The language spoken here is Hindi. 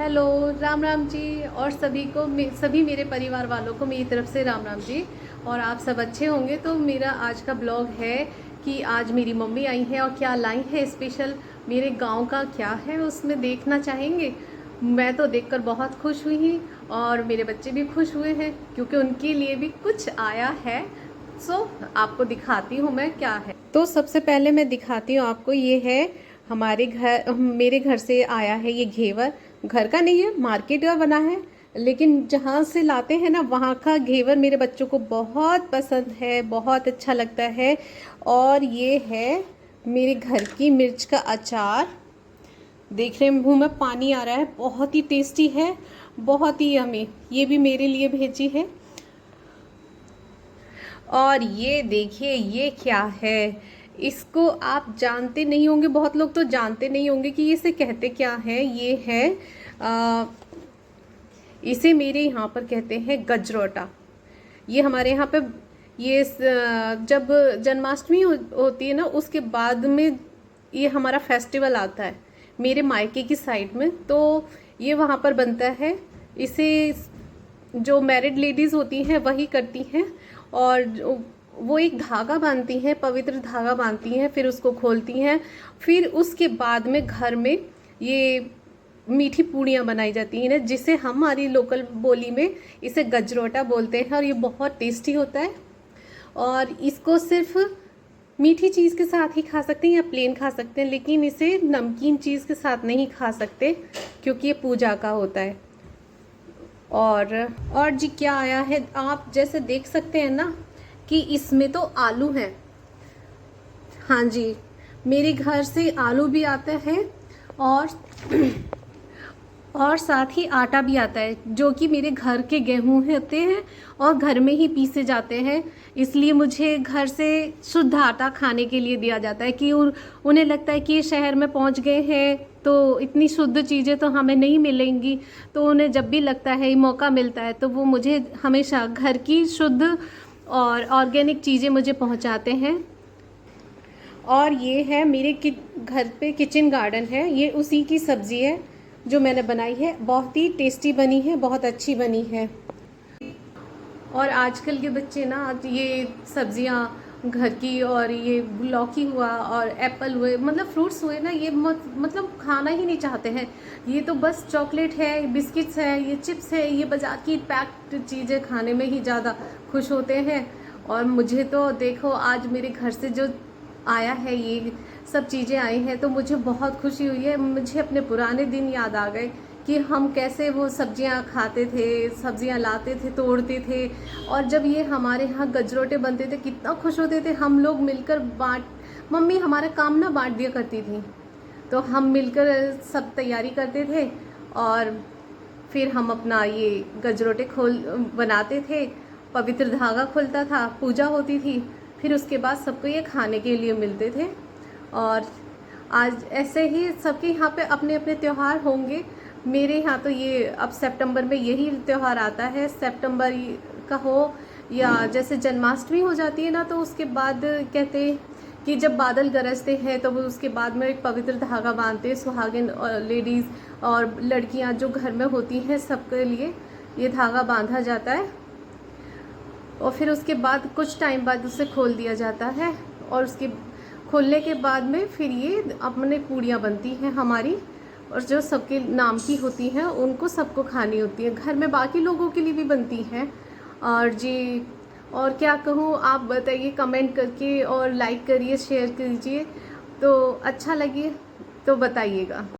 हेलो, राम राम जी। और सभी को सभी मेरे परिवार वालों को मेरी तरफ से राम राम जी। और आप सब अच्छे होंगे। तो मेरा आज का ब्लॉग है कि आज मेरी मम्मी आई हैं और क्या लाई है स्पेशल मेरे गांव का क्या है उसमें देखना चाहेंगे। मैं तो देखकर बहुत खुश हुई हूँ और मेरे बच्चे भी खुश हुए हैं क्योंकि उनके लिए भी कुछ आया है। सो आपको दिखाती हूँ मैं क्या है। तो सबसे पहले मैं दिखाती हूँ आपको, ये है हमारे घर, मेरे घर से आया है ये घेवर। घर का नहीं है, मार्केट का बना है, लेकिन जहाँ से लाते हैं ना वहाँ का घेवर मेरे बच्चों को बहुत पसंद है, बहुत अच्छा लगता है। और ये है मेरे घर की मिर्च का अचार। देख रहे मुंह में पानी आ रहा है, बहुत ही टेस्टी है, बहुत ही यमी। ये भी मेरे लिए भेजी है। और ये देखिए ये क्या है, इसको आप जानते नहीं होंगे, बहुत लोग तो जानते नहीं होंगे कि इसे कहते क्या है। ये है इसे मेरे यहाँ पर कहते हैं गजरोटा। ये हमारे यहाँ पे ये जब जन्माष्टमी होती है ना उसके बाद में ये हमारा फेस्टिवल आता है मेरे मायके की साइड में, तो ये वहाँ पर बनता है। इसे जो मैरिड लेडीज़ होती हैं वही करती हैं। और वो एक धागा बांधती हैं, पवित्र धागा बांधती हैं, फिर उसको खोलती हैं। फिर उसके बाद में घर में ये मीठी पूड़ियाँ बनाई जाती हैं ना, जिसे हमारी लोकल बोली में इसे गजरोटा बोलते हैं। और ये बहुत टेस्टी होता है और इसको सिर्फ मीठी चीज़ के साथ ही खा सकते हैं या प्लेन खा सकते हैं, लेकिन इसे नमकीन चीज़ के साथ नहीं खा सकते क्योंकि ये पूजा का होता है। और जी क्या आया है, आप जैसे देख सकते हैं ना कि इसमें तो आलू है। हाँ जी, मेरे घर से आलू भी आता है और और साथ ही आटा भी आता है, जो कि मेरे घर के गेहूं होते हैं और घर में ही पीसे जाते हैं। इसलिए मुझे घर से शुद्ध आटा खाने के लिए दिया जाता है कि उन्हें लगता है कि ये शहर में पहुंच गए हैं तो इतनी शुद्ध चीज़ें तो हमें नहीं मिलेंगी। तो उन्हें जब भी लगता है मौका मिलता है तो वो मुझे हमेशा घर की शुद्ध और ऑर्गेनिक चीज़ें मुझे पहुंचाते हैं। और ये है मेरे घर पे किचन गार्डन है, ये उसी की सब्ज़ी है जो मैंने बनाई है। बहुत ही टेस्टी बनी है, बहुत अच्छी बनी है। और आजकल के बच्चे ना ये सब्जियां घर की, और ये लौकी हुआ और एप्पल हुए, मतलब फ्रूट्स हुए ना, ये मतलब खाना ही नहीं चाहते हैं। ये तो बस चॉकलेट है, बिस्किट्स है, ये चिप्स है, ये बाजार की पैक्ड चीज़ें खाने में ही ज़्यादा खुश होते हैं। और मुझे तो देखो आज मेरे घर से जो आया है, ये सब चीज़ें आई हैं, तो मुझे बहुत खुशी हुई है। मुझे अपने पुराने दिन याद आ गए कि हम कैसे वो सब्जियां खाते थे, सब्जियां लाते थे, तोड़ते थे। और जब ये हमारे यहाँ गजरोटे बनते थे कितना खुश होते थे। हम लोग मिलकर मम्मी हमारा काम ना बांट दिया करती थी, तो हम मिलकर सब तैयारी करते थे और फिर हम अपना ये गजरोटे बनाते थे। पवित्र धागा खुलता था, पूजा होती थी, फिर उसके बाद सबको ये खाने के लिए मिलते थे। और आज ऐसे ही सबके यहाँ पे अपने अपने त्यौहार होंगे। मेरे यहाँ तो ये अब सितंबर में यही त्यौहार आता है, सितंबर का हो या जैसे जन्माष्टमी हो जाती है ना, तो उसके बाद कहते हैं कि जब बादल गरजते हैं तो वो उसके बाद में एक पवित्र धागा बांधते हैं सुहागिन लेडीज़ और लड़कियाँ जो घर में होती हैं, सबके लिए ये धागा बांधा जाता है। और फिर उसके बाद कुछ टाइम बाद उसे खोल दिया जाता है और उसके खोलने के बाद में फिर ये अपने पूड़ियाँ बनती हैं हमारी, और जो सबके नाम की होती हैं उनको सबको खानी होती है। घर में बाकी लोगों के लिए भी बनती हैं। और जी और क्या कहूँ, आप बताइए कमेंट करके, और लाइक करिए, शेयर कीजिए, तो अच्छा लगे तो बताइएगा।